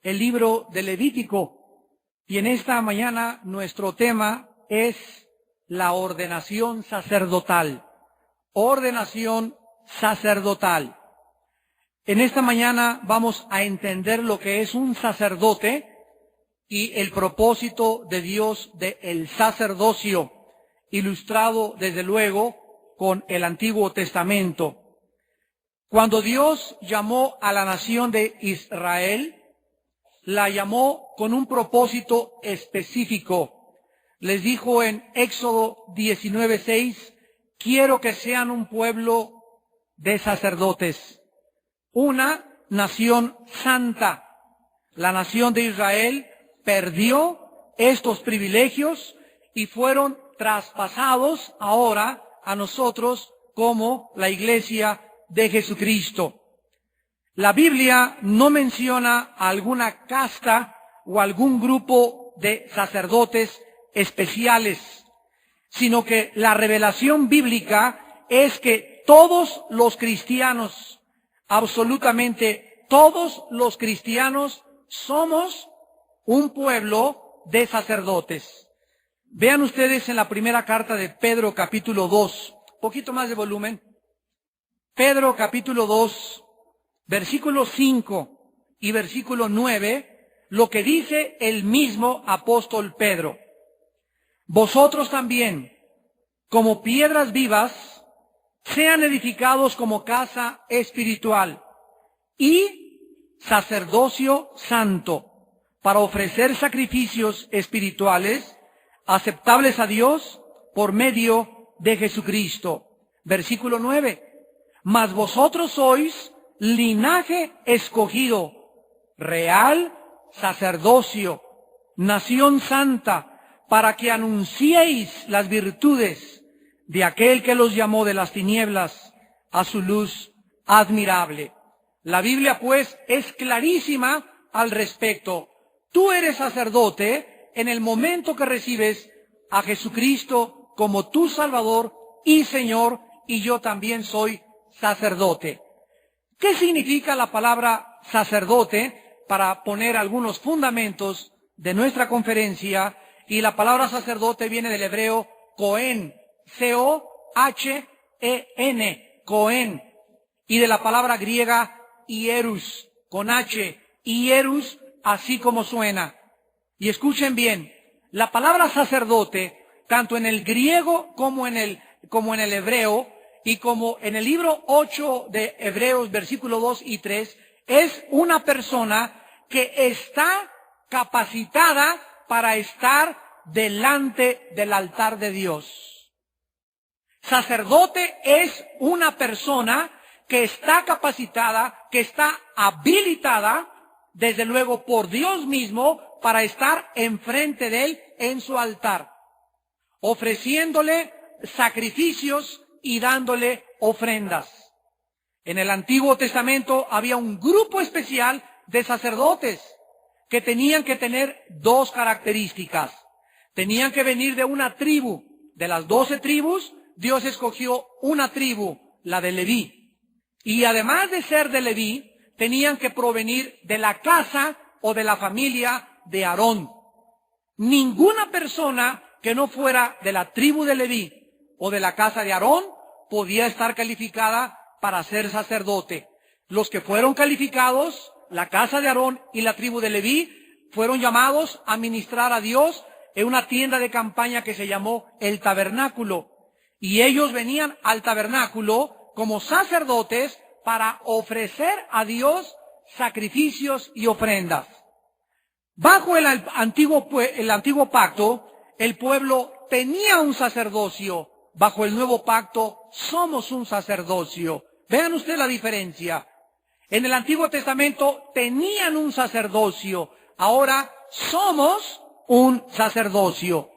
el libro de Levítico, y en esta mañana nuestro tema es la ordenación sacerdotal. Ordenación sacerdotal. En esta mañana vamos a entender lo que es un sacerdote y el propósito de Dios del sacerdocio, ilustrado desde luego con el Antiguo Testamento. Cuando Dios llamó a la nación de Israel, la llamó con un propósito específico. Les dijo en Éxodo 19:6, quiero que sean un pueblo de sacerdotes, una nación santa. La nación de Israel perdió estos privilegios y fueron traspasados ahora a nosotros como la Iglesia de Jesucristo. La Biblia no menciona alguna casta o algún grupo de sacerdotes especiales, sino que la revelación bíblica es que todos los cristianos, absolutamente todos los cristianos, somos un pueblo de sacerdotes. Vean ustedes en la primera carta de Pedro, capítulo 2, poquito más de volumen. Pedro, capítulo 2, versículo 5 y versículo 9, lo que dice el mismo apóstol Pedro. Vosotros también, como piedras vivas, sean edificados como casa espiritual y sacerdocio santo, para ofrecer sacrificios espirituales aceptables a Dios por medio de Jesucristo. Versículo 9. Mas vosotros sois linaje escogido, real sacerdocio, nación santa, para que anunciéis las virtudes de aquel que los llamó de las tinieblas a su luz admirable. La Biblia, pues, es clarísima al respecto. Tú eres sacerdote en el momento que recibes a Jesucristo como tu Salvador y Señor, y yo también soy sacerdote. ¿Qué significa la palabra sacerdote? Para poner algunos fundamentos de nuestra conferencia, y la palabra sacerdote viene del hebreo Cohen, C-O-H-E-N, Cohen, y de la palabra griega hierus, con H, hierus, así como suena. Y escuchen bien, la palabra sacerdote, tanto en el griego como en el hebreo, y como en el libro 8 de Hebreos, versículo 2 y 3, es una persona que está capacitada para estar delante del altar de Dios. Sacerdote es una persona que está capacitada, que está habilitada, desde luego por Dios mismo, para estar enfrente de Él en su altar, ofreciéndole sacrificios y dándole ofrendas. En el Antiguo Testamento había un grupo especial de sacerdotes que tenían que tener dos características. Tenían que venir de una tribu. De las 12 tribus, Dios escogió una tribu, la de Leví. Y además de ser de Leví, tenían que provenir de la casa o de la familia de Aarón. Ninguna persona que no fuera de la tribu de Leví o de la casa de Aarón podía estar calificada para ser sacerdote. Los que fueron calificados, la casa de Aarón y la tribu de Leví, fueron llamados a ministrar a Dios en una tienda de campaña que se llamó el tabernáculo. Y ellos venían al tabernáculo como sacerdotes para ofrecer a Dios sacrificios y ofrendas. Bajo el antiguo pacto, el pueblo tenía un sacerdocio. Bajo el nuevo pacto, somos un sacerdocio. Vean ustedes la diferencia. En el Antiguo Testamento tenían un sacerdocio. Ahora somos un sacerdocio.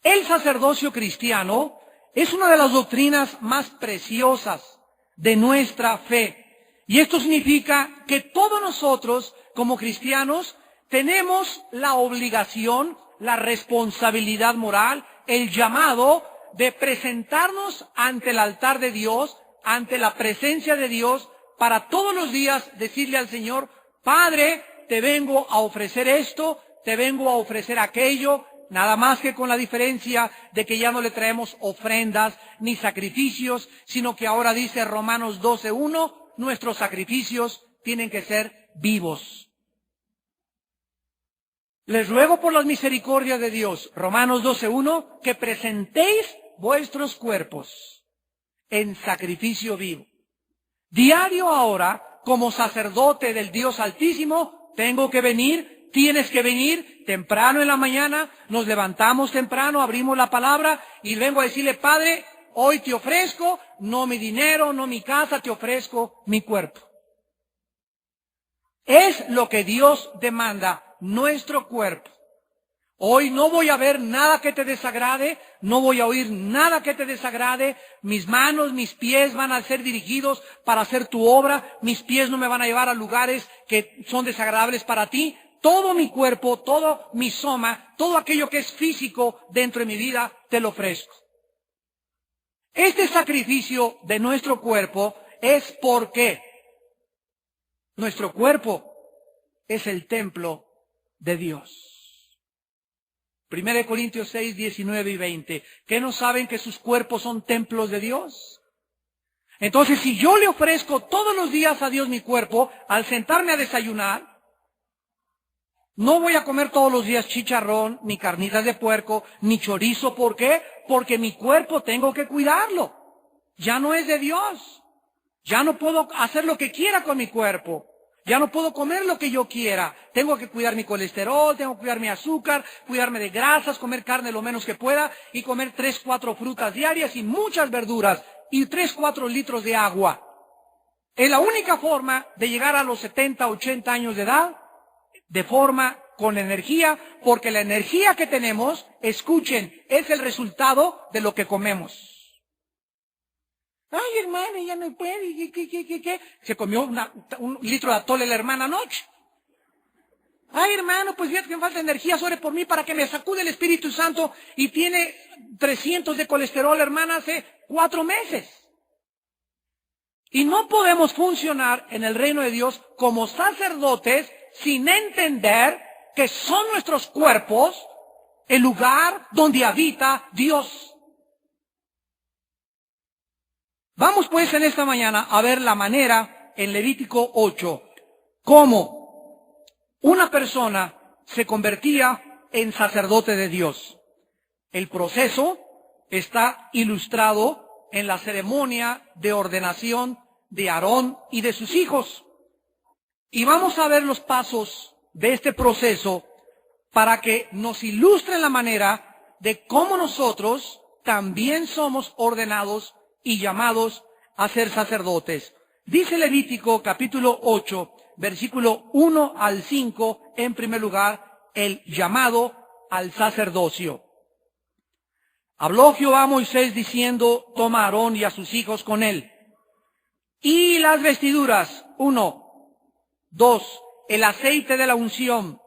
El sacerdocio cristiano es una de las doctrinas más preciosas de nuestra fe. Y esto significa que todos nosotros, como cristianos, tenemos la obligación, la responsabilidad moral, el llamado de presentarnos ante el altar de Dios, ante la presencia de Dios, para todos los días decirle al Señor: Padre, te vengo a ofrecer esto, te vengo a ofrecer aquello, nada más que con la diferencia de que ya no le traemos ofrendas ni sacrificios, sino que ahora dice Romanos 12:1, nuestros sacrificios tienen que ser vivos. Les ruego por las misericordias de Dios, Romanos 12:1, que presentéis vuestros cuerpos en sacrificio vivo. Diario ahora, como sacerdote del Dios Altísimo, tengo que venir, tienes que venir temprano en la mañana, nos levantamos temprano, abrimos la palabra y vengo a decirle, Padre, hoy te ofrezco, no mi dinero, no mi casa, te ofrezco mi cuerpo. Es lo que Dios demanda, nuestro cuerpo. Hoy no voy a ver nada que te desagrade, no voy a oír nada que te desagrade, mis manos, mis pies van a ser dirigidos para hacer tu obra, mis pies no me van a llevar a lugares que son desagradables para ti. Todo mi cuerpo, todo mi soma, todo aquello que es físico dentro de mi vida, te lo ofrezco. Este sacrificio de nuestro cuerpo es porque nuestro cuerpo es el templo de Dios. 1 Corintios 6, 19 y 20. ¿Qué no saben que sus cuerpos son templos de Dios? Entonces, si yo le ofrezco todos los días a Dios mi cuerpo, al sentarme a desayunar, no voy a comer todos los días chicharrón, ni carnitas de puerco, ni chorizo. ¿Por qué? Porque mi cuerpo tengo que cuidarlo. Ya no es de Dios. Ya no puedo hacer lo que quiera con mi cuerpo. Ya no puedo comer lo que yo quiera. Tengo que cuidar mi colesterol, tengo que cuidar mi azúcar, cuidarme de grasas, comer carne lo menos que pueda y comer 3, 4 frutas diarias y muchas verduras y 3, 4 litros de agua. Es la única forma de llegar a los 70, 80 años de edad, de forma con energía, porque la energía que tenemos, escuchen, es el resultado de lo que comemos. Ay, hermana, ya no puede, ¿qué? Se comió un litro de atole la hermana anoche. Ay, hermano, pues fíjate que me falta energía, ore por mí para que me sacude el Espíritu Santo y tiene 300 de colesterol, hermana, hace 4 meses. Y no podemos funcionar en el reino de Dios como sacerdotes sin entender que son nuestros cuerpos el lugar donde habita Dios. Vamos pues en esta mañana a ver la manera en Levítico 8, cómo una persona se convertía en sacerdote de Dios. El proceso está ilustrado en la ceremonia de ordenación de Aarón y de sus hijos. Y vamos a ver los pasos de este proceso para que nos ilustren la manera de cómo nosotros también somos ordenados y llamados a ser sacerdotes. Dice Levítico capítulo 8, versículo 1 al 5, en primer lugar, el llamado al sacerdocio. Habló Jehová a Moisés diciendo, toma a Aarón y a sus hijos con él. Y las vestiduras, 1, 2, el aceite de la unción,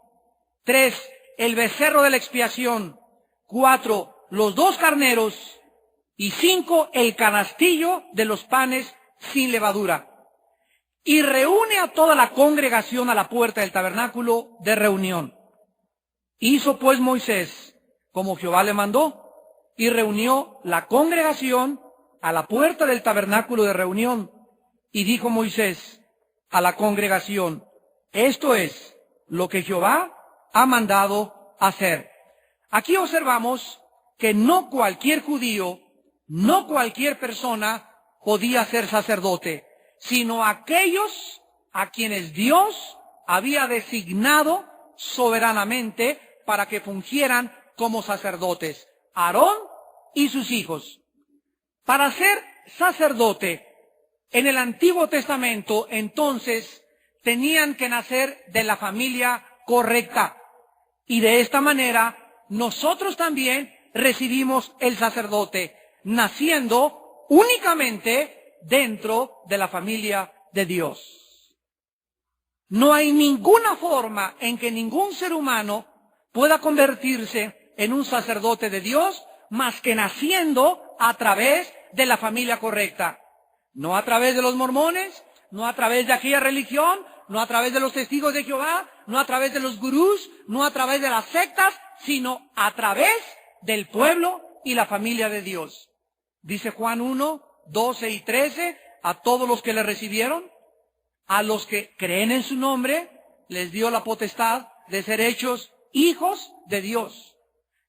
3, el becerro de la expiación, 4, los 2 carneros, y 5, el canastillo de los panes sin levadura. Y reúne a toda la congregación a la puerta del tabernáculo de reunión. Hizo pues Moisés como Jehová le mandó, y reunió la congregación a la puerta del tabernáculo de reunión. Y dijo Moisés a la congregación, esto es lo que Jehová ha mandado hacer. Aquí observamos que no cualquier judío, no cualquier persona podía ser sacerdote, sino aquellos a quienes Dios había designado soberanamente para que fungieran como sacerdotes, Aarón y sus hijos. Para ser sacerdote en el Antiguo Testamento, entonces, tenían que nacer de la familia correcta. Y de esta manera, nosotros también recibimos el sacerdote, naciendo únicamente dentro de la familia de Dios. No hay ninguna forma en que ningún ser humano pueda convertirse en un sacerdote de Dios más que naciendo a través de la familia correcta. No a través de los mormones, no a través de aquella religión, no a través de los testigos de Jehová, no a través de los gurús, no a través de las sectas, sino a través del pueblo y la familia de Dios. Dice Juan 1, 12 y 13, a todos los que le recibieron, a los que creen en su nombre, les dio la potestad de ser hechos hijos de Dios.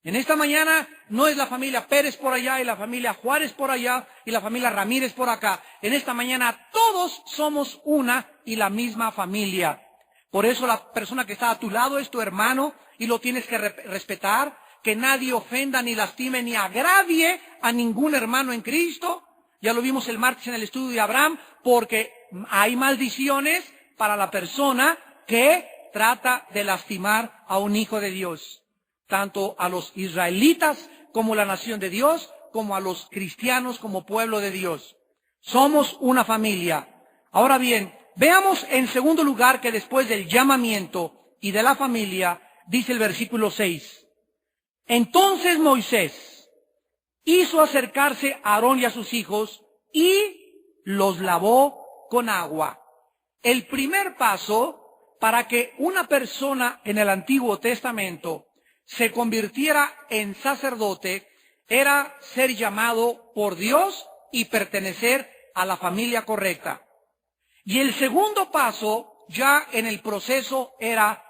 En esta mañana no es la familia Pérez por allá y la familia Juárez por allá y la familia Ramírez por acá. En esta mañana todos somos una y la misma familia. Por eso la persona que está a tu lado es tu hermano y lo tienes que respetar, que nadie ofenda ni lastime ni agravie a ningún hermano en Cristo. Ya lo vimos el martes en el estudio de Abraham, porque hay maldiciones para la persona que trata de lastimar a un hijo de Dios. Tanto a los israelitas como la nación de Dios, como a los cristianos como pueblo de Dios. Somos una familia. Ahora bien, veamos en segundo lugar que después del llamamiento y de la familia, dice el versículo 6. Entonces Moisés hizo acercarse a Aarón y a sus hijos y los lavó con agua. El primer paso para que una persona en el Antiguo Testamento se convirtiera en sacerdote era ser llamado por Dios y pertenecer a la familia correcta. Y el segundo paso ya en el proceso era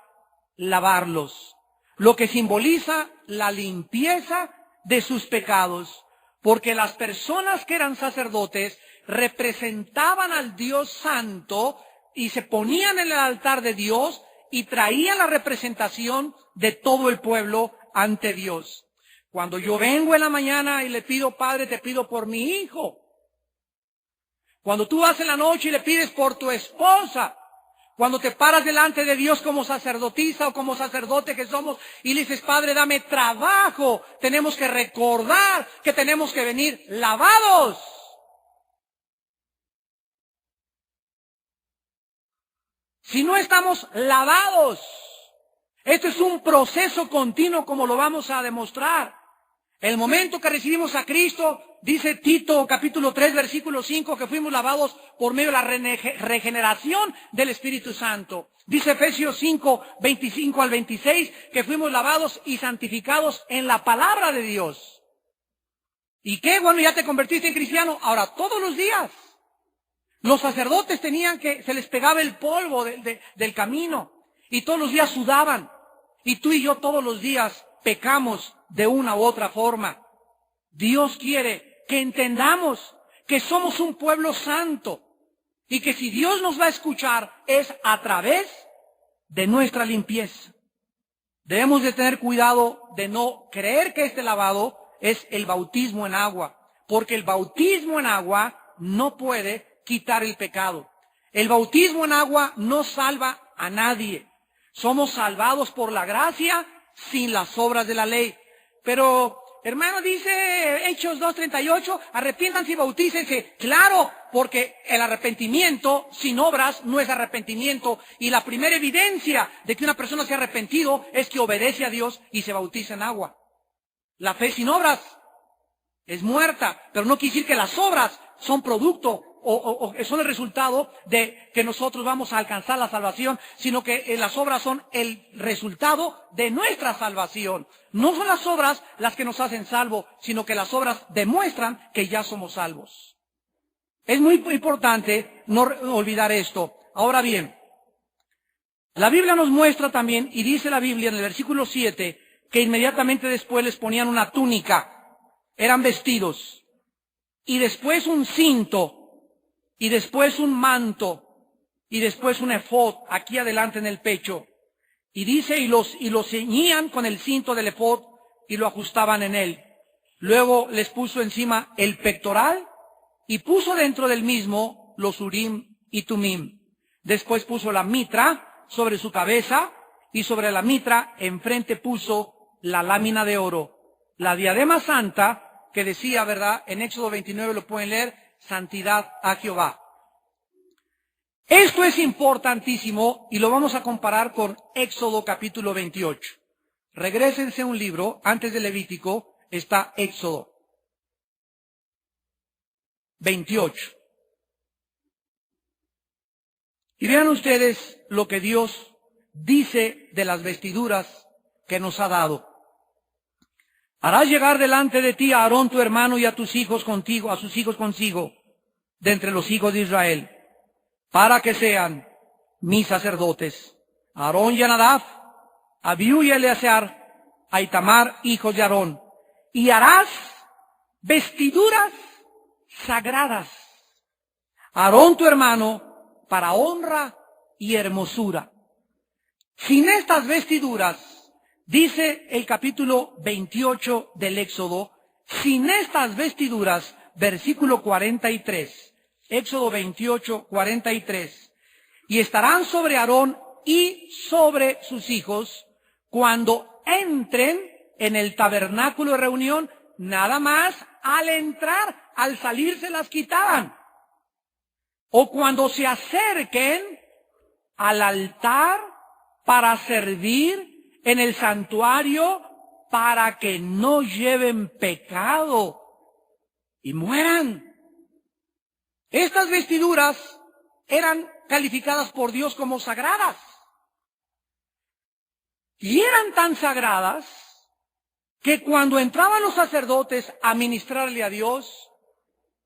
lavarlos, lo que simboliza la limpieza de sus pecados, porque las personas que eran sacerdotes representaban al Dios Santo y se ponían en el altar de Dios y traían la representación de todo el pueblo ante Dios. Cuando yo vengo en la mañana y le pido, Padre, te pido por mi hijo. Cuando tú vas en la noche y le pides por tu esposa. Cuando te paras delante de Dios como sacerdotisa o como sacerdote que somos y le dices, Padre, dame trabajo. Tenemos que recordar que tenemos que venir lavados. Si no estamos lavados, esto es un proceso continuo como lo vamos a demostrar. El momento que recibimos a Cristo, dice Tito capítulo 3 versículo 5, que fuimos lavados por medio de la regeneración del Espíritu Santo. Dice Efesios 5, 25 al 26, que fuimos lavados y santificados en la palabra de Dios. ¿Y qué? Bueno, ya te convertiste en cristiano. Ahora, todos los días. Los sacerdotes se les pegaba el polvo del camino y todos los días sudaban. Y tú y yo todos los días pecamos de una u otra forma. Dios quiere que entendamos que somos un pueblo santo y que si Dios nos va a escuchar es a través de nuestra limpieza. Debemos de tener cuidado de no creer que este lavado es el bautismo en agua, porque el bautismo en agua no puede quitar el pecado. El bautismo en agua no salva a nadie. Somos salvados por la gracia sin las obras de la ley. Pero, hermano, dice Hechos 2:38, arrepiéntanse y bautícense. Claro, porque el arrepentimiento sin obras no es arrepentimiento. Y la primera evidencia de que una persona se ha arrepentido es que obedece a Dios y se bautiza en agua. La fe sin obras es muerta, pero no quiere decir que las obras son producto o son el resultado de que nosotros vamos a alcanzar la salvación, sino que las obras son el resultado de nuestra salvación. No son las obras las que nos hacen salvos, sino que las obras demuestran que ya somos salvos. Es muy importante no olvidar esto. Ahora bien, la Biblia nos muestra también, y dice la Biblia en el versículo 7, que inmediatamente después les ponían una túnica, eran vestidos, y después un cinto, y después un manto, y después un efod aquí adelante en el pecho. Y dice, y los ceñían con el cinto del efod y lo ajustaban en él. Luego les puso encima el pectoral y puso dentro del mismo los urim y tumim. Después puso la mitra sobre su cabeza y sobre la mitra enfrente puso la lámina de oro. La diadema santa que decía, ¿verdad? En Éxodo 29 lo pueden leer, santidad a Jehová. Esto es importantísimo y lo vamos a comparar con Éxodo capítulo 28. Regrésense un libro, antes de Levítico está Éxodo 28. Y vean ustedes lo que Dios dice de las vestiduras que nos ha dado. Harás llegar delante de ti a Aarón tu hermano y a tus hijos contigo, a sus hijos consigo, de entre los hijos de Israel, para que sean mis sacerdotes. Aarón y a Nadab, Abiú y Eleazar, a Itamar, hijos de Aarón. Y harás vestiduras sagradas. Aarón tu hermano, para honra y hermosura. Sin estas vestiduras, dice el capítulo 28 del Éxodo, sin estas vestiduras, versículo 43, Éxodo 28, 43, y estarán sobre Aarón y sobre sus hijos cuando entren en el tabernáculo de reunión, nada más al entrar, al salir se las quitaban. O cuando se acerquen al altar para servir en el santuario, para que no lleven pecado y mueran. Estas vestiduras eran calificadas por Dios como sagradas. Y eran tan sagradas que cuando entraban los sacerdotes a ministrarle a Dios,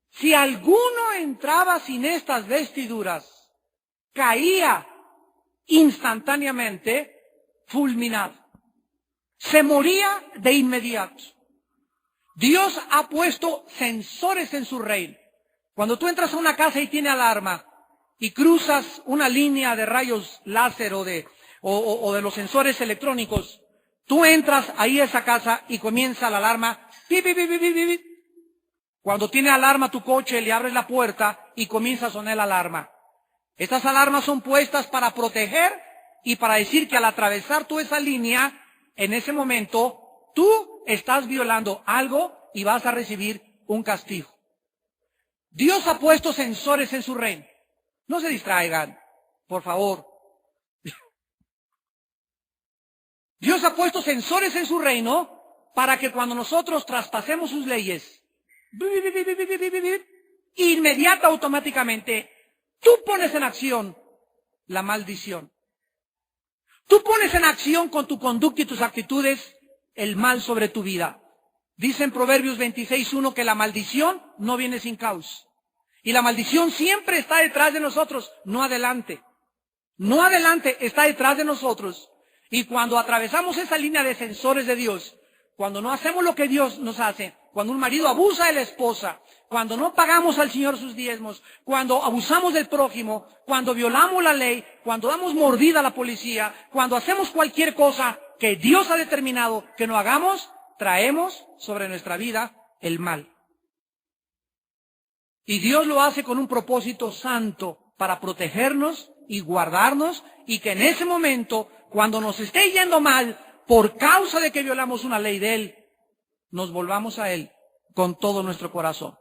si alguno entraba sin estas vestiduras, caía instantáneamente fulminado. Se moría de inmediato. Dios ha puesto sensores en su reino. Cuando tú entras a una casa y tiene alarma y cruzas una línea de rayos láser o de los sensores electrónicos, tú entras ahí a esa casa y comienza la alarma. Pi, pi, pi, pi, pi, pi. Cuando tiene alarma tu coche, le abres la puerta y comienza a sonar la alarma. Estas alarmas son puestas para proteger y para decir que al atravesar tú esa línea, en ese momento, tú estás violando algo y vas a recibir un castigo. Dios ha puesto sensores en su reino. No se distraigan, por favor. Dios ha puesto sensores en su reino para que cuando nosotros traspasemos sus leyes, inmediata, automáticamente, tú pones en acción la maldición. Tú pones en acción con tu conducta y tus actitudes el mal sobre tu vida. Dice en Proverbios 26:1 que la maldición no viene sin causa. Y la maldición siempre está detrás de nosotros, no adelante. No adelante, está detrás de nosotros. Y cuando atravesamos esa línea de sensores de Dios, cuando no hacemos lo que Dios nos hace, cuando un marido abusa de la esposa, cuando no pagamos al Señor sus diezmos, cuando abusamos del prójimo, cuando violamos la ley, cuando damos mordida a la policía, cuando hacemos cualquier cosa que Dios ha determinado que no hagamos, traemos sobre nuestra vida el mal. Y Dios lo hace con un propósito santo para protegernos y guardarnos, y que en ese momento, cuando nos esté yendo mal, por causa de que violamos una ley de Él, nos volvamos a Él con todo nuestro corazón.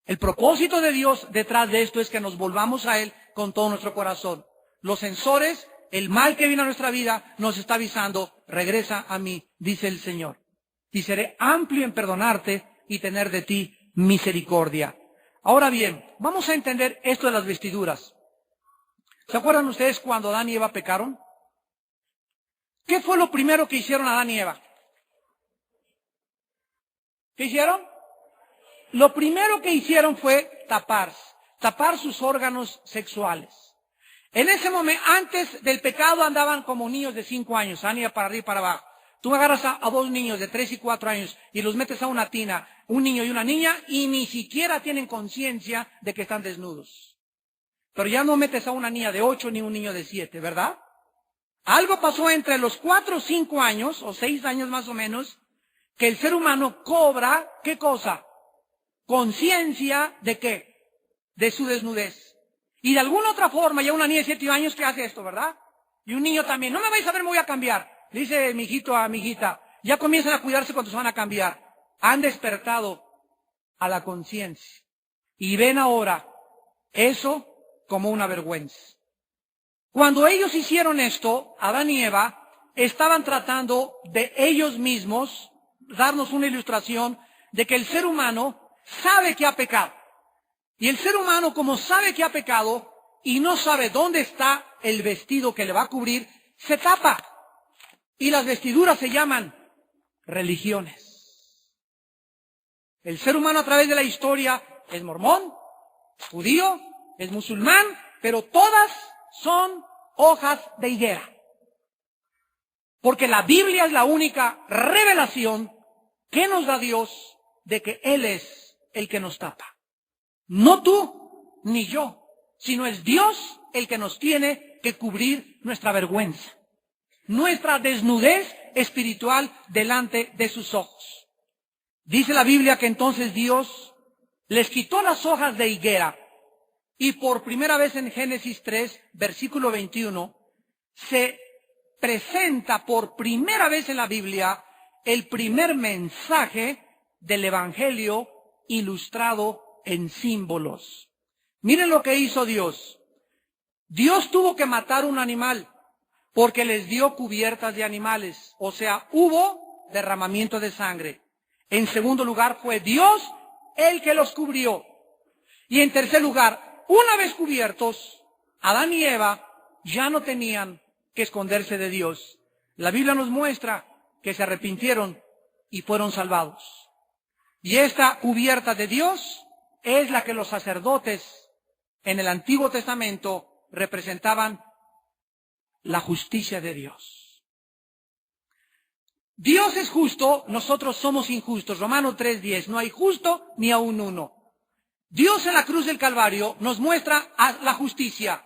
El propósito de Dios detrás de esto es que nos volvamos a Él con todo nuestro corazón. Los sensores, el mal que viene a nuestra vida, nos está avisando, regresa a mí, dice el Señor. Y seré amplio en perdonarte y tener de ti misericordia. Ahora bien, vamos a entender esto de las vestiduras. ¿Se acuerdan ustedes cuando Adán y Eva pecaron? ¿Qué fue lo primero que hicieron Adán y Eva? ¿Qué hicieron? Lo primero que hicieron fue tapar sus órganos sexuales. En ese momento, antes del pecado, andaban como niños de 5 años, iban para arriba y para abajo. Tú agarras a 2 niños de 3 y 4 años y los metes a una tina, un niño y una niña, y ni siquiera tienen conciencia de que están desnudos. Pero ya no metes a una niña de 8 ni un niño de 7, ¿verdad? Algo pasó entre los 4 o 5 años, o 6 años más o menos, que el ser humano cobra, ¿qué cosa? Conciencia de ¿qué? De su desnudez. Y de alguna otra forma, ya una niña de 7 años que hace esto, ¿verdad? Y un niño también, no me vais a ver, me voy a cambiar. Le dice mi hijito a mi hijita, ya comienzan a cuidarse cuando se van a cambiar. Han despertado a la conciencia. Y ven ahora eso como una vergüenza. Cuando ellos hicieron esto, Adán y Eva estaban tratando de ellos mismos darnos una ilustración de que el ser humano sabe que ha pecado. Y el ser humano, como sabe que ha pecado, y no sabe dónde está el vestido que le va a cubrir, se tapa. Y las vestiduras se llaman religiones. El ser humano a través de la historia es mormón, judío, es musulmán, pero todas son hojas de higuera. Porque la Biblia es la única revelación que nos da Dios de que Él es el que nos tapa. No tú ni yo, sino es Dios el que nos tiene que cubrir nuestra vergüenza, nuestra desnudez espiritual delante de sus ojos. Dice la Biblia que entonces Dios les quitó las hojas de higuera y por primera vez en Génesis 3, versículo 21, se presenta por primera vez en la Biblia el primer mensaje del Evangelio ilustrado en símbolos. Miren lo que hizo Dios. Dios tuvo que matar un animal porque les dio cubiertas de animales. O sea, hubo derramamiento de sangre. En segundo lugar, fue Dios el que los cubrió. Y en tercer lugar, una vez cubiertos, Adán y Eva ya no tenían que esconderse de Dios. La Biblia nos muestra que se arrepintieron y fueron salvados. Y esta cubierta de Dios es la que los sacerdotes en el Antiguo Testamento representaban la justicia de Dios. Dios es justo, nosotros somos injustos. Romanos 3:10, no hay justo ni aun uno. Dios en la cruz del Calvario nos muestra la justicia.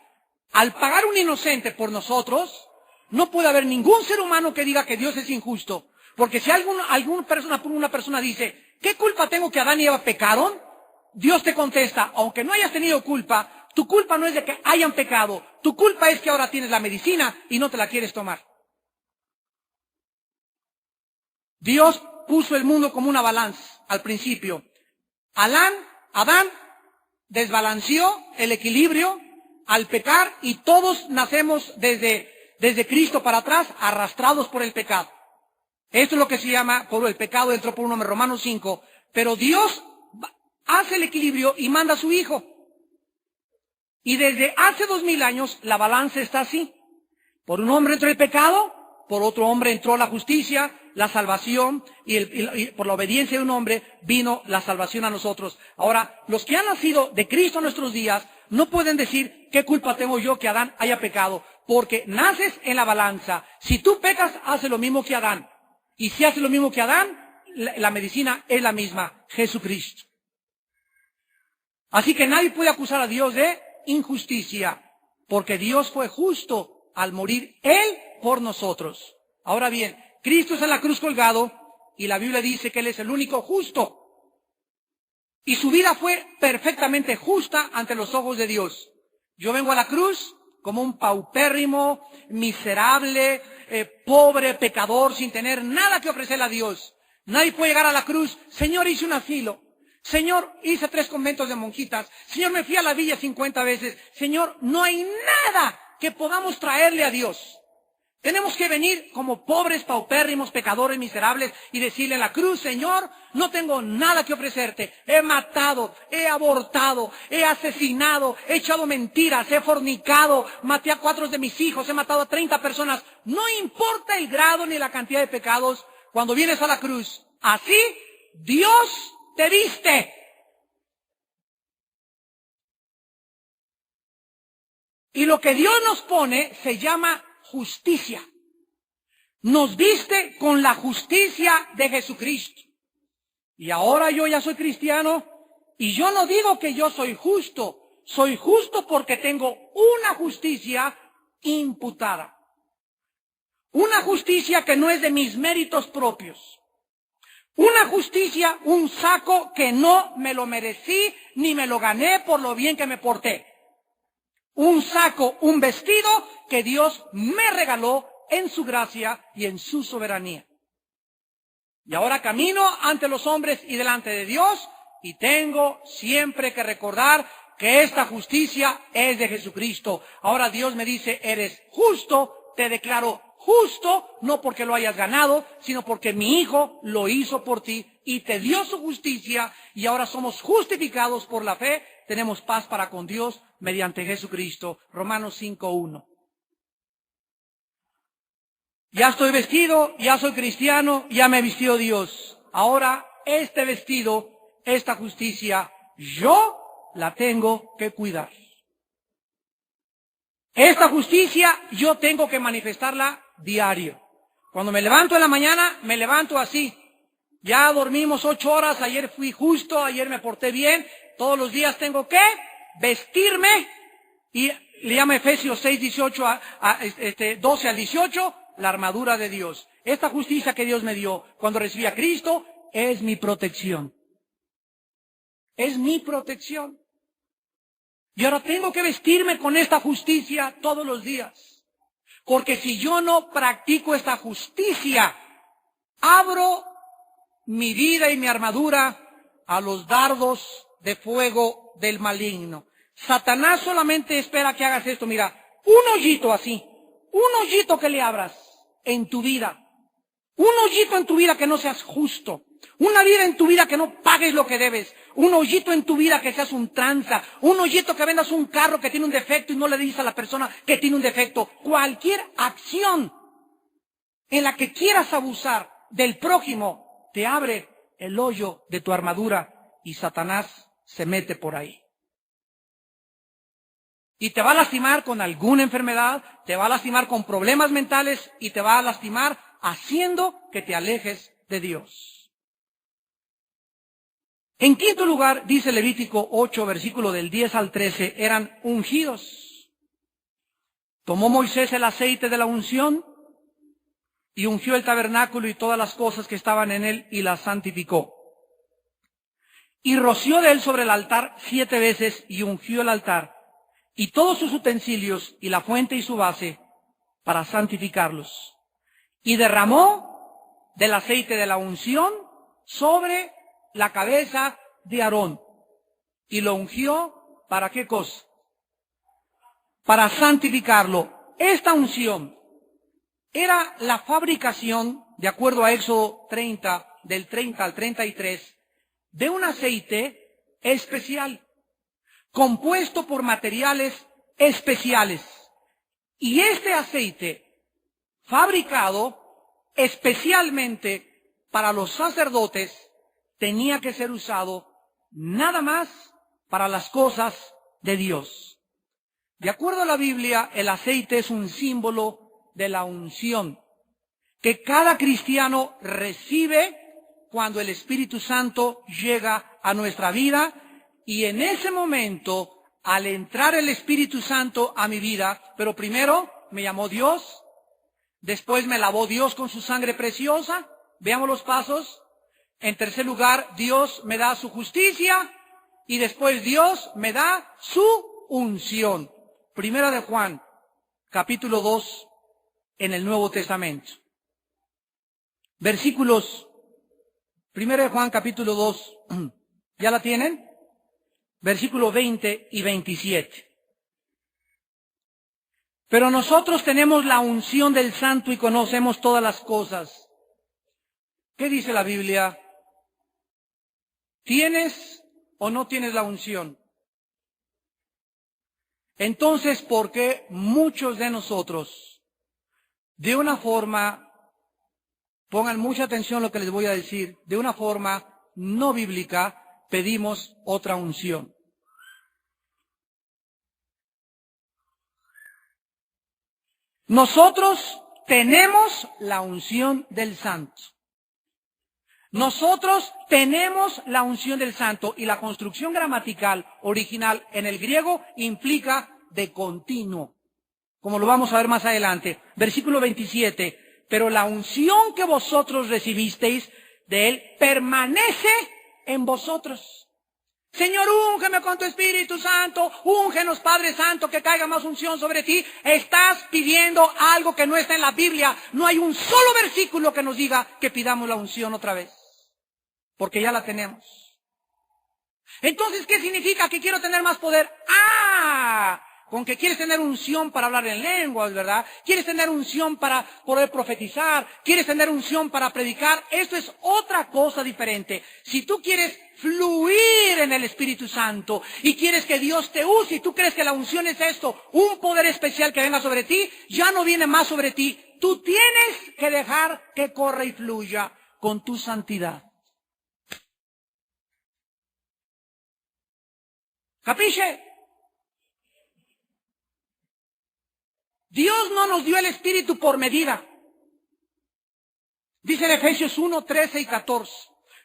Al pagar un inocente por nosotros, no puede haber ningún ser humano que diga que Dios es injusto. Porque si una persona dice, ¿qué culpa tengo que Adán y Eva pecaron? Dios te contesta, aunque no hayas tenido culpa, tu culpa no es de que hayan pecado. Tu culpa es que ahora tienes la medicina y no te la quieres tomar. Dios puso el mundo como una balanza al principio. Adán desbalanceó el equilibrio al pecar y todos nacemos desde Cristo para atrás arrastrados por el pecado. Esto es lo que se llama, por el pecado entró por un hombre, Romanos 5. Pero Dios hace el equilibrio y manda a su Hijo. Y desde hace 2000 años la balanza está así. Por un hombre entró el pecado, por otro hombre entró la justicia, la salvación, y por la obediencia de un hombre vino la salvación a nosotros. Ahora, los que han nacido de Cristo en nuestros días no pueden decir, ¿qué culpa tengo yo que Adán haya pecado? Porque naces en la balanza. Si tú pecas, haces lo mismo que Adán. Y si haces lo mismo que Adán, la medicina es la misma, Jesucristo. Así que nadie puede acusar a Dios de injusticia, porque Dios fue justo al morir Él por nosotros. Ahora bien, Cristo está en la cruz colgado y la Biblia dice que Él es el único justo. Y su vida fue perfectamente justa ante los ojos de Dios. Yo vengo a la cruz como un paupérrimo, miserable, pobre, pecador, sin tener nada que ofrecerle a Dios. Nadie puede llegar a la cruz, Señor, hice un asilo. Señor, hice 3 conventos de monjitas. Señor, me fui a la villa 50 veces. Señor, no hay nada que podamos traerle a Dios. Tenemos que venir como pobres, paupérrimos, pecadores, miserables y decirle en la cruz, Señor, no tengo nada que ofrecerte. He matado, he abortado, he asesinado, he echado mentiras, he fornicado, maté a 4 de mis hijos, he matado a 30 personas. No importa el grado ni la cantidad de pecados, cuando vienes a la cruz, así Dios te viste. Y lo que Dios nos pone se llama justicia. Nos viste con la justicia de Jesucristo. Y ahora yo ya soy cristiano y yo no digo que yo soy justo. Soy justo porque tengo una justicia imputada. Una justicia que no es de mis méritos propios. Una justicia, un saco que no me lo merecí ni me lo gané por lo bien que me porté. Un saco, un vestido que Dios me regaló en su gracia y en su soberanía. Y ahora camino ante los hombres y delante de Dios y tengo siempre que recordar que esta justicia es de Jesucristo. Ahora Dios me dice, eres justo, te declaro justo, no porque lo hayas ganado, sino porque mi Hijo lo hizo por ti y te dio su justicia, y ahora somos justificados por la fe, tenemos paz para con Dios mediante Jesucristo. Romanos 5:1. Ya estoy vestido, ya soy cristiano, ya me vistió Dios. Ahora este vestido, esta justicia, yo la tengo que cuidar. Esta justicia yo tengo que manifestarla diario. Cuando me levanto en la mañana, me levanto así. Ya dormimos 8 horas, ayer fui justo, ayer me porté bien. Todos los días tengo que vestirme, y le llama Efesios 12 al 18, la armadura de Dios. Esta justicia que Dios me dio cuando recibí a Cristo es mi protección. Es mi protección. Y ahora tengo que vestirme con esta justicia todos los días. Porque si yo no practico esta justicia, abro mi vida y mi armadura a los dardos de fuego del maligno. Satanás solamente espera que hagas esto. Mira, un hoyito así, un hoyito que le abras en tu vida. Un hoyito en tu vida que no seas justo. Una vida en tu vida que no pagues lo que debes. Un hoyito en tu vida que seas un tranza. Un hoyito que vendas un carro que tiene un defecto y no le dices a la persona que tiene un defecto. Cualquier acción en la que quieras abusar del prójimo te abre el hoyo de tu armadura y Satanás se mete por ahí. Y te va a lastimar con alguna enfermedad, te va a lastimar con problemas mentales y te va a lastimar haciendo que te alejes de Dios. En quinto lugar, dice Levítico 8, versículo del 10 al 13, eran ungidos. Tomó Moisés el aceite de la unción y ungió el tabernáculo y todas las cosas que estaban en él y las santificó. Y roció de él sobre el altar 7 veces y ungió el altar y todos sus utensilios y la fuente y su base para santificarlos. Y derramó del aceite de la unción sobre la cabeza de Aarón. Y lo ungió, ¿para qué cosa? Para santificarlo. Esta unción era la fabricación, de acuerdo a Éxodo 30, del 30 al 33, de un aceite especial, compuesto por materiales especiales. Y este aceite, fabricado especialmente para los sacerdotes, tenía que ser usado nada más para las cosas de Dios. De acuerdo a la Biblia, el aceite es un símbolo de la unción que cada cristiano recibe cuando el Espíritu Santo llega a nuestra vida, y en ese momento, al entrar el Espíritu Santo a mi vida, pero primero me llamó Dios, después me lavó Dios con su sangre preciosa. Veamos los pasos. En tercer lugar, Dios me da su justicia y después Dios me da su unción. Primera de Juan, capítulo 2, en el Nuevo Testamento. Versículos, Primera de Juan, capítulo 2, ¿ya la tienen? Versículos 20 y 27. Pero nosotros tenemos la unción del Santo y conocemos todas las cosas. ¿Qué dice la Biblia? ¿Tienes o no tienes la unción? Entonces, ¿por qué muchos de nosotros, de una forma, pongan mucha atención a lo que les voy a decir, de una forma no bíblica, pedimos otra unción? Nosotros tenemos la unción del Santo. Nosotros tenemos la unción del Santo, y la construcción gramatical original en el griego implica de continuo, como lo vamos a ver más adelante. Versículo 27, pero la unción que vosotros recibisteis de Él permanece en vosotros. Señor, úngeme con tu Espíritu Santo, úngenos, Padre Santo, que caiga más unción sobre ti. Estás pidiendo algo que no está en la Biblia. No hay un solo versículo que nos diga que pidamos la unción otra vez, porque ya la tenemos. Entonces, ¿qué significa que quiero tener más poder? con que quieres tener unción para hablar en lenguas, ¿verdad? Quieres tener unción para poder profetizar, quieres tener unción para predicar. Esto es otra cosa diferente. Si tú quieres fluir en el Espíritu Santo y quieres que Dios te use y tú crees que la unción es esto, un poder especial que venga sobre ti, ya no viene más sobre ti. Tú tienes que dejar que corra y fluya con tu santidad. ¿Capisce? Dios no nos dio el Espíritu por medida. Dice en Efesios 1, 13 y 14.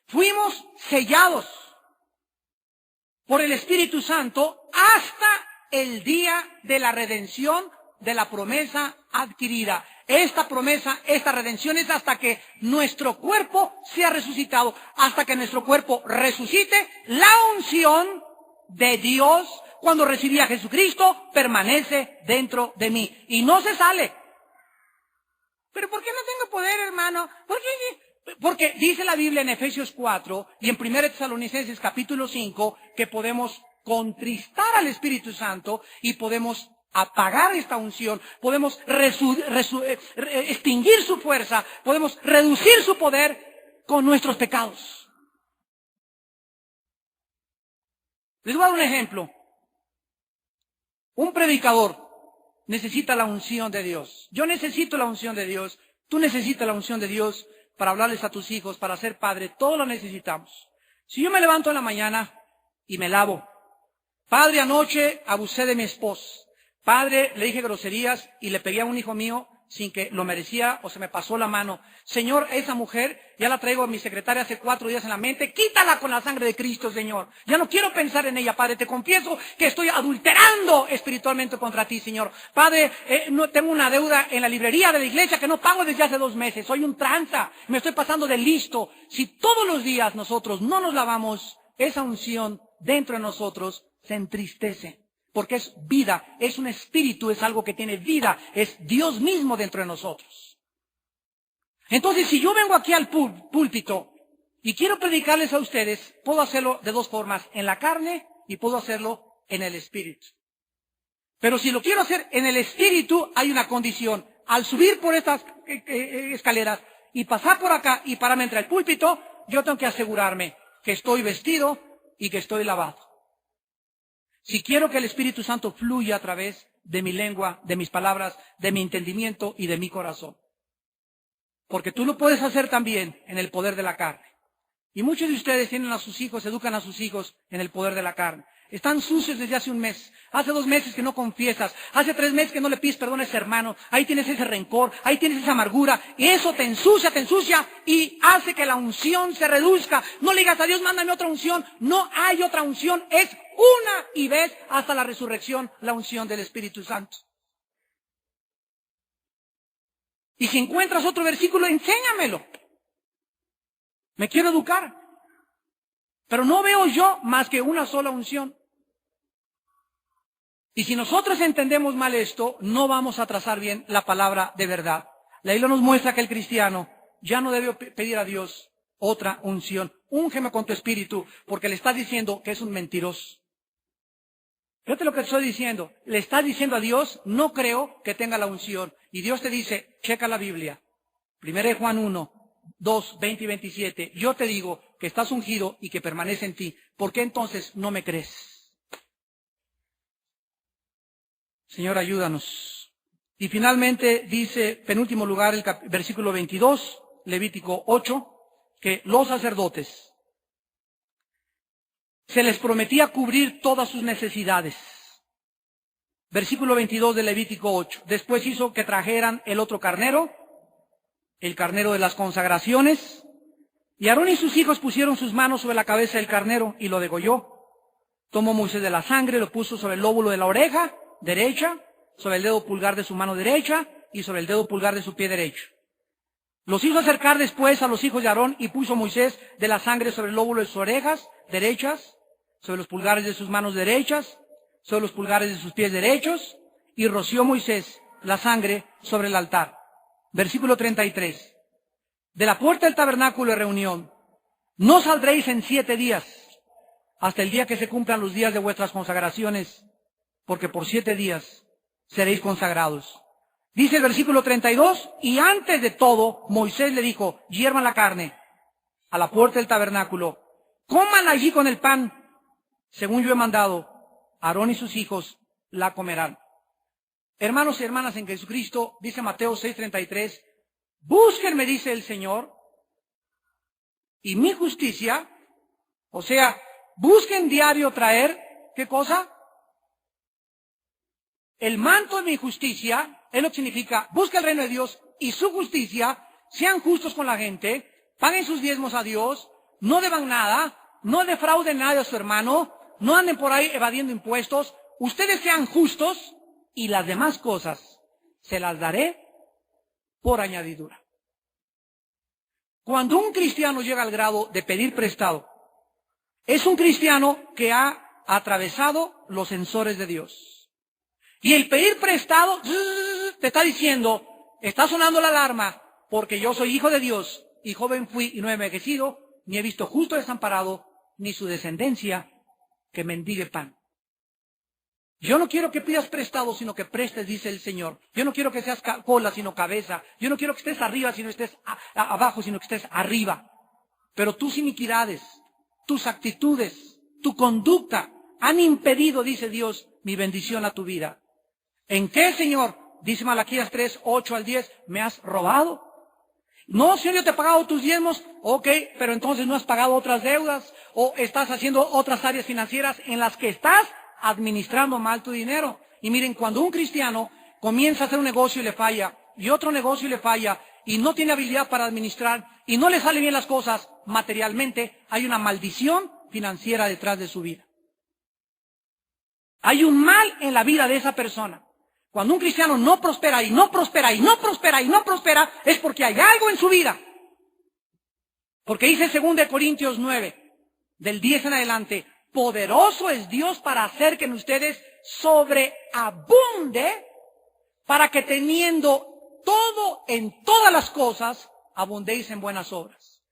Fuimos sellados por el Espíritu Santo hasta el día de la redención de la promesa adquirida. Esta promesa, esta redención es hasta que nuestro cuerpo sea resucitado. Hasta que nuestro cuerpo resucite, la unción de Dios, cuando recibí a Jesucristo, permanece dentro de mí y no se sale. ¿Pero por qué no tengo poder, hermano? ¿Por qué? Porque dice la Biblia en Efesios 4 y en 1 Tesalonicenses capítulo 5 que podemos contristar al Espíritu Santo y podemos apagar esta unción, podemos extinguir su fuerza, podemos reducir su poder con nuestros pecados. Les voy a dar un ejemplo. Un predicador necesita la unción de Dios. Yo necesito la unción de Dios. Tú necesitas la unción de Dios para hablarles a tus hijos, para ser padre. Todos lo necesitamos. Si yo me levanto en la mañana y me lavo. Padre, anoche abusé de mi esposa. Padre, le dije groserías y le pegué a un hijo mío sin que lo merecía o se me pasó la mano. Señor, esa mujer ya la traigo a mi secretaria hace 4 días en la mente. Quítala con la sangre de Cristo, Señor. Ya no quiero pensar en ella, Padre. Te confieso que estoy adulterando espiritualmente contra ti, Señor. Padre, no tengo una deuda en la librería de la iglesia que no pago desde hace 2 meses. Soy un tranza. Me estoy pasando de listo. Si todos los días nosotros no nos lavamos, esa unción dentro de nosotros se entristece. Porque es vida, es un espíritu, es algo que tiene vida, es Dios mismo dentro de nosotros. Entonces, si yo vengo aquí al púlpito y quiero predicarles a ustedes, puedo hacerlo de 2 formas, en la carne y puedo hacerlo en el espíritu. Pero si lo quiero hacer en el espíritu, hay una condición. Al subir por estas escaleras y pasar por acá y pararme entre el púlpito, yo tengo que asegurarme que estoy vestido y que estoy lavado. Si quiero que el Espíritu Santo fluya a través de mi lengua, de mis palabras, de mi entendimiento y de mi corazón. Porque tú lo puedes hacer también en el poder de la carne. Y muchos de ustedes tienen a sus hijos, educan a sus hijos en el poder de la carne. Están sucios desde hace 1 mes. Hace 2 meses que no confiesas. Hace 3 meses que no le pides perdón a ese hermano. Ahí tienes ese rencor. Ahí tienes esa amargura. Y eso te ensucia y hace que la unción se reduzca. No le digas a Dios, mándame otra unción. No hay otra unción. Es una y ves hasta la resurrección la unción del Espíritu Santo. Y si encuentras otro versículo, enséñamelo. Me quiero educar. Pero no veo yo más que una sola unción. Y si nosotros entendemos mal esto, no vamos a trazar bien la palabra de verdad. La Biblia nos muestra que el cristiano ya no debe pedir a Dios otra unción. Úngeme con tu espíritu, porque le estás diciendo que es un mentiroso. Fíjate lo que estoy diciendo. Le estás diciendo a Dios, no creo que tenga la unción. Y Dios te dice, checa la Biblia. 1 Juan 1, 2, 20 y 27. Yo te digo que estás ungido y que permanece en ti. ¿Por qué entonces no me crees? Señor, ayúdanos. Y finalmente dice, penúltimo lugar, el versículo 22, Levítico 8, que los sacerdotes se les prometía cubrir todas sus necesidades. Versículo 22 de Levítico 8. Después hizo que trajeran el otro carnero, el carnero de las consagraciones, y Aarón y sus hijos pusieron sus manos sobre la cabeza del carnero y lo degolló. Tomó Moisés de la sangre, lo puso sobre el lóbulo de la oreja derecha, sobre el dedo pulgar de su mano derecha y sobre el dedo pulgar de su pie derecho. Los hizo acercar después a los hijos de Aarón y puso Moisés de la sangre sobre el lóbulo de sus orejas derechas, sobre los pulgares de sus manos derechas, sobre los pulgares de sus pies derechos, y roció Moisés la sangre sobre el altar. Versículo 33. De la puerta del tabernáculo de reunión, no saldréis en 7 días, hasta el día que se cumplan los días de vuestras consagraciones, porque por 7 días seréis consagrados. Dice el versículo 32, y antes de todo, Moisés le dijo, hiervan la carne a la puerta del tabernáculo, coman allí con el pan, según yo he mandado, Aarón y sus hijos la comerán. Hermanos y hermanas en Jesucristo, dice Mateo 6:33, búsquenme, dice el Señor, y mi justicia, o sea, busquen diario traer, ¿qué cosa? El manto de mi justicia, es lo que significa, busca el reino de Dios y su justicia, sean justos con la gente, paguen sus diezmos a Dios, no deban nada, no defrauden nada a su hermano, no anden por ahí evadiendo impuestos, ustedes sean justos y las demás cosas se las daré por añadidura. Cuando un cristiano llega al grado de pedir prestado, es un cristiano que ha atravesado los sensores de Dios. Y el pedir prestado te está diciendo, está sonando la alarma, porque yo soy hijo de Dios, y joven fui y no he envejecido, ni he visto justo desamparado, ni su descendencia que mendigue pan. Yo no quiero que pidas prestado, sino que prestes, dice el Señor. Yo no quiero que seas cola, sino cabeza. Yo no quiero que estés arriba, sino que estés abajo, sino que estés arriba. Pero tus iniquidades, tus actitudes, tu conducta han impedido, dice Dios, mi bendición a tu vida. ¿En qué, Señor? Dice Malaquías 3:8-10, ¿me has robado? No, Señor, yo te he pagado tus diezmos. Ok, pero entonces no has pagado otras deudas o estás haciendo otras áreas financieras en las que estás administrando mal tu dinero. Y miren, cuando un cristiano comienza a hacer un negocio y le falla, y otro negocio y le falla, y no tiene habilidad para administrar, y no le salen bien las cosas materialmente, hay una maldición financiera detrás de su vida. Hay un mal en la vida de esa persona. Cuando un cristiano no prospera y no prospera y no prospera y no prospera, es porque hay algo en su vida. Porque dice 2 Corintios 9, del 10 en adelante, poderoso es Dios para hacer que en ustedes sobreabunde, para que teniendo todo en todas las cosas, abundéis en buenas obras.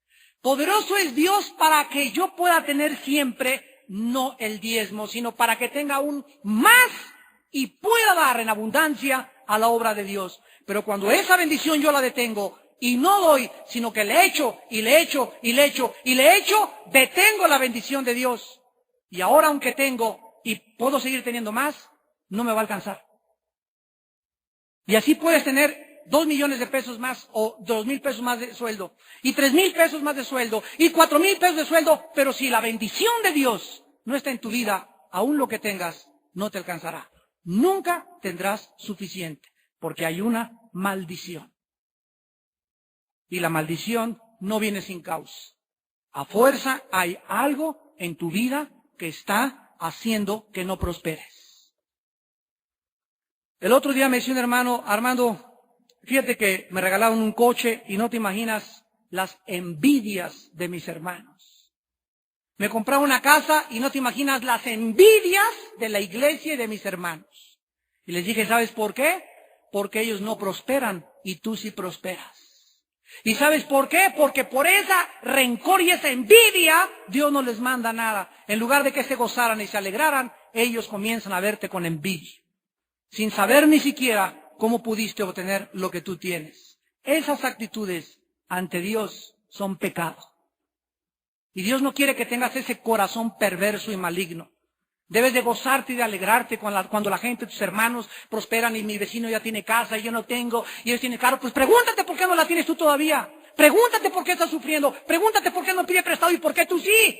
Poderoso es Dios para que yo pueda tener siempre, no el diezmo, sino para que tenga aún más y pueda dar en abundancia a la obra de Dios. Pero cuando esa bendición yo la detengo y no doy, sino que le echo y le echo y le echo y le echo, detengo la bendición de Dios. Y ahora aunque tengo y puedo seguir teniendo más, no me va a alcanzar. Y así puedes tener 2 millones de pesos más o 2,000 pesos más de sueldo y 3,000 pesos más de sueldo y 4,000 pesos de sueldo, pero si la bendición de Dios no está en tu vida, aún lo que tengas no te alcanzará. Nunca tendrás suficiente porque hay una maldición. Y la maldición no viene sin causa. A fuerza hay algo en tu vida que está haciendo que no prosperes. El otro día me decía un hermano, Armando, fíjate que me regalaron un coche y no te imaginas las envidias de mis hermanos. Me compraron una casa y no te imaginas las envidias de la iglesia y de mis hermanos. Y les dije, ¿sabes por qué? Porque ellos no prosperan y tú sí prosperas. ¿Y sabes por qué? Porque por esa rencor y esa envidia, Dios no les manda nada. En lugar de que se gozaran y se alegraran, ellos comienzan a verte con envidia, sin saber ni siquiera cómo pudiste obtener lo que tú tienes. Esas actitudes ante Dios son pecado. Y Dios no quiere que tengas ese corazón perverso y maligno. Debes de gozarte y de alegrarte cuando la gente, tus hermanos prosperan y mi vecino ya tiene casa y yo no tengo y ellos tienen carro. Pues pregúntate por qué no la tienes tú todavía. Pregúntate por qué estás sufriendo. Pregúntate por qué no pide prestado y por qué tú sí.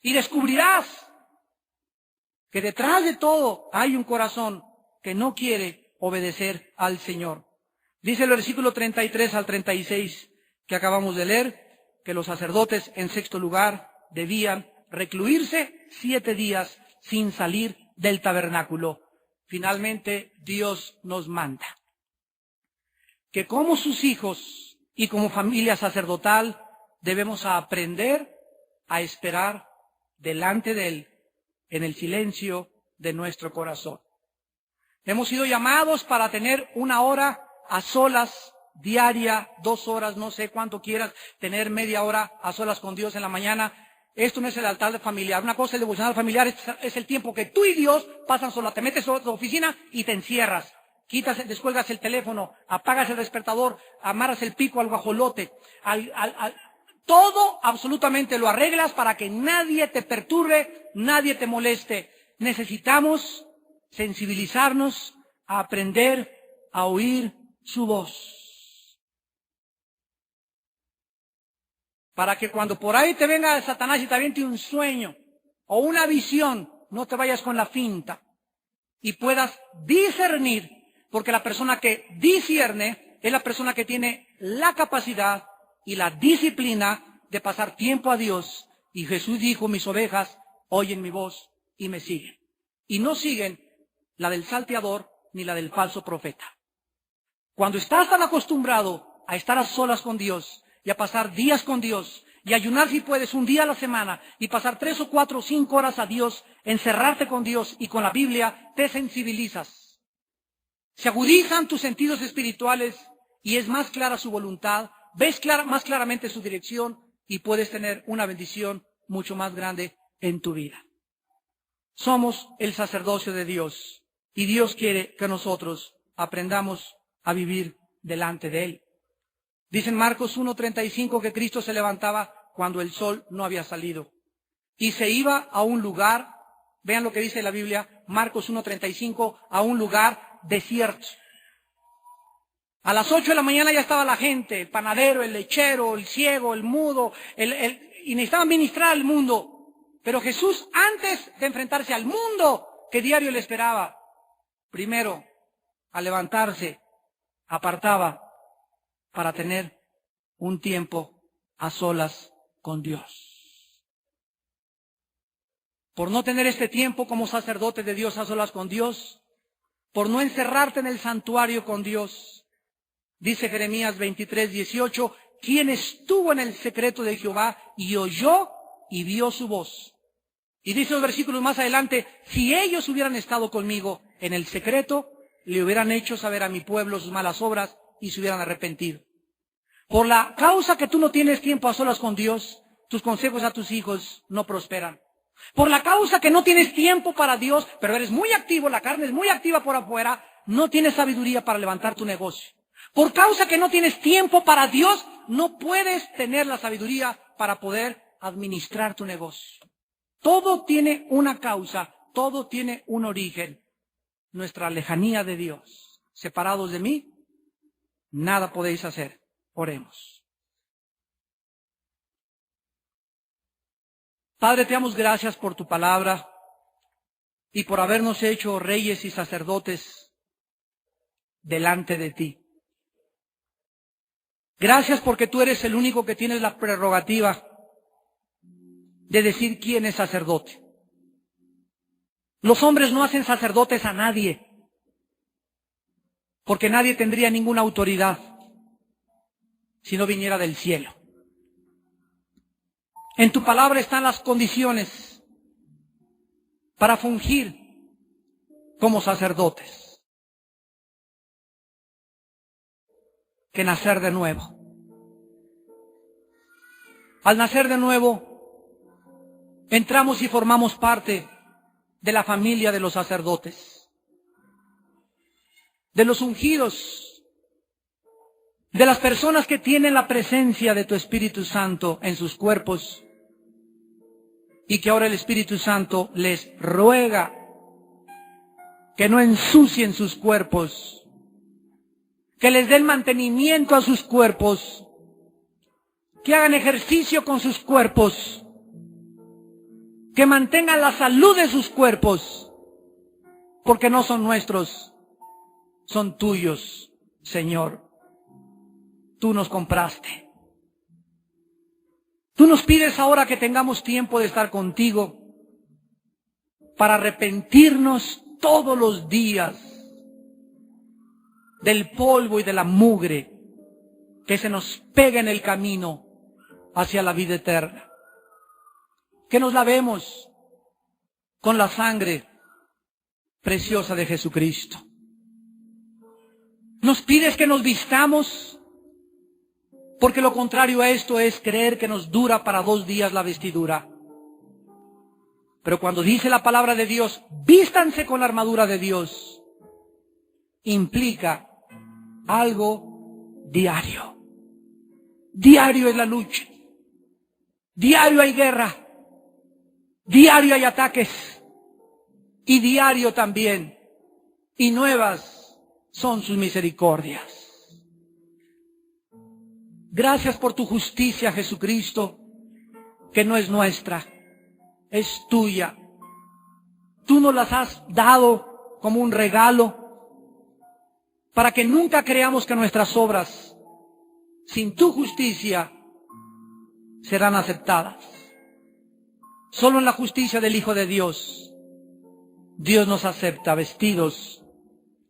Y descubrirás que detrás de todo hay un corazón que no quiere obedecer al Señor. Dice el versículo 33-36 que acabamos de leer, que los sacerdotes en sexto lugar debían recluirse 7 días sin salir del tabernáculo. Finalmente, Dios nos manda que como sus hijos y como familia sacerdotal debemos aprender a esperar delante de Él en el silencio de nuestro corazón. Hemos sido llamados para tener 1 hora a solas diaria, 2 horas, no sé cuánto quieras, tener media hora a solas con Dios en la mañana. Esto no es el altar familiar. Una cosa, el devocional familiar es el tiempo que tú y Dios pasan sola. Te metes a tu oficina y te encierras. Descuelgas el teléfono, apagas el despertador, amarras el pico al guajolote. Todo absolutamente lo arreglas para que nadie te perturbe, nadie te moleste. Necesitamos sensibilizarnos a aprender a oír su voz. Para que cuando por ahí te venga Satanás y te aviente un sueño o una visión, no te vayas con la finta y puedas discernir, porque la persona que discierne es la persona que tiene la capacidad y la disciplina de pasar tiempo a Dios. Y Jesús dijo, mis ovejas oyen mi voz y me siguen. Y no siguen la del salteador ni la del falso profeta. Cuando estás tan acostumbrado a estar a solas con Dios, y a pasar días con Dios, y ayunar si puedes un día a la semana, y pasar 3 o 4 o 5 horas a Dios, encerrarte con Dios y con la Biblia, te sensibilizas. Se agudizan tus sentidos espirituales y es más clara su voluntad, ves más claramente su dirección y puedes tener una bendición mucho más grande en tu vida. Somos el sacerdocio de Dios y Dios quiere que nosotros aprendamos a vivir delante de Él. Dice en Marcos 1:35 que Cristo se levantaba cuando el sol no había salido y se iba a un lugar, vean lo que dice la Biblia, Marcos 1:35, a un lugar desierto. A las 8 de la mañana ya estaba la gente, el panadero, el lechero, el ciego, el mudo, y necesitaban ministrar al mundo. Pero Jesús, antes de enfrentarse al mundo que diario le esperaba, primero, al levantarse, apartaba para tener un tiempo a solas con Dios. Por no tener este tiempo como sacerdote de Dios a solas con Dios, por no encerrarte en el santuario con Dios, dice Jeremías 23:18, quien estuvo en el secreto de Jehová y oyó y vio su voz. Y dice los versículos más adelante, si ellos hubieran estado conmigo en el secreto, le hubieran hecho saber a mi pueblo sus malas obras y se hubieran arrepentido. Por la causa que tú no tienes tiempo a solas con Dios, tus consejos a tus hijos no prosperan. Por la causa que no tienes tiempo para Dios, pero eres muy activo, la carne es muy activa por afuera, no tienes sabiduría para levantar tu negocio. Por causa que no tienes tiempo para Dios, no puedes tener la sabiduría para poder administrar tu negocio. Todo tiene una causa, todo tiene un origen. Nuestra lejanía de Dios. Separados de mí, nada podéis hacer. Oremos. Padre, te damos gracias por tu palabra y por habernos hecho reyes y sacerdotes delante de ti. Gracias porque tú eres el único que tienes la prerrogativa de decir quién es sacerdote. Los hombres no hacen sacerdotes a nadie, porque nadie tendría ninguna autoridad si no viniera del cielo. En tu palabra están las condiciones para fungir como sacerdotes. Que nacer de nuevo. Al nacer de nuevo, entramos y formamos parte de la familia de los sacerdotes, de los ungidos, de las personas que tienen la presencia de tu Espíritu Santo en sus cuerpos y que ahora el Espíritu Santo les ruega que no ensucien sus cuerpos, que les den mantenimiento a sus cuerpos, que hagan ejercicio con sus cuerpos, que mantengan la salud de sus cuerpos, porque no son nuestros, son tuyos, Señor. Tú nos compraste. Tú nos pides ahora que tengamos tiempo de estar contigo para arrepentirnos todos los días del polvo y de la mugre que se nos pega en el camino hacia la vida eterna. Que nos lavemos con la sangre preciosa de Jesucristo. Nos pides que nos vistamos, porque lo contrario a esto es creer que nos dura para 2 días la vestidura. Pero cuando dice la palabra de Dios, vístanse con la armadura de Dios, implica algo diario. Diario es la lucha. Diario hay guerra. Diario hay ataques. Y diario también. Y nuevas son sus misericordias. Gracias por tu justicia, Jesucristo, que no es nuestra, es tuya. Tú nos las has dado como un regalo para que nunca creamos que nuestras obras, sin tu justicia, serán aceptadas. Solo en la justicia del Hijo de Dios, Dios nos acepta vestidos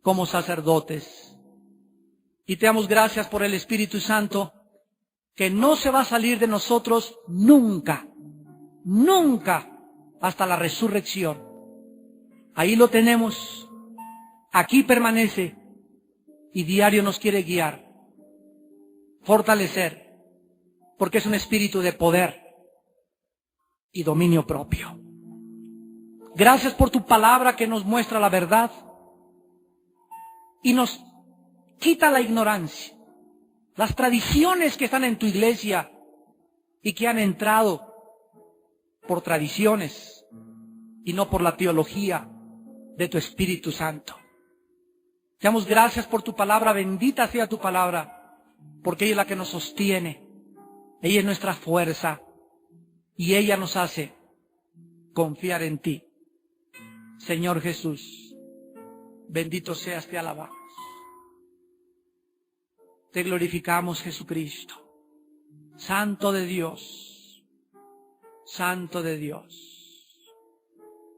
como sacerdotes. Y te damos gracias por el Espíritu Santo, que no se va a salir de nosotros nunca, nunca, hasta la resurrección. Ahí lo tenemos, aquí permanece y diario nos quiere guiar, fortalecer, porque es un espíritu de poder y dominio propio. Gracias por tu palabra que nos muestra la verdad y nos quita la ignorancia. Las tradiciones que están en tu iglesia y que han entrado por tradiciones y no por la teología de tu Espíritu Santo. Te damos gracias por tu palabra, bendita sea tu palabra, porque ella es la que nos sostiene, ella es nuestra fuerza y ella nos hace confiar en ti. Señor Jesús, bendito seas, te alabamos. Te glorificamos, Jesucristo, Santo de Dios, Santo de Dios.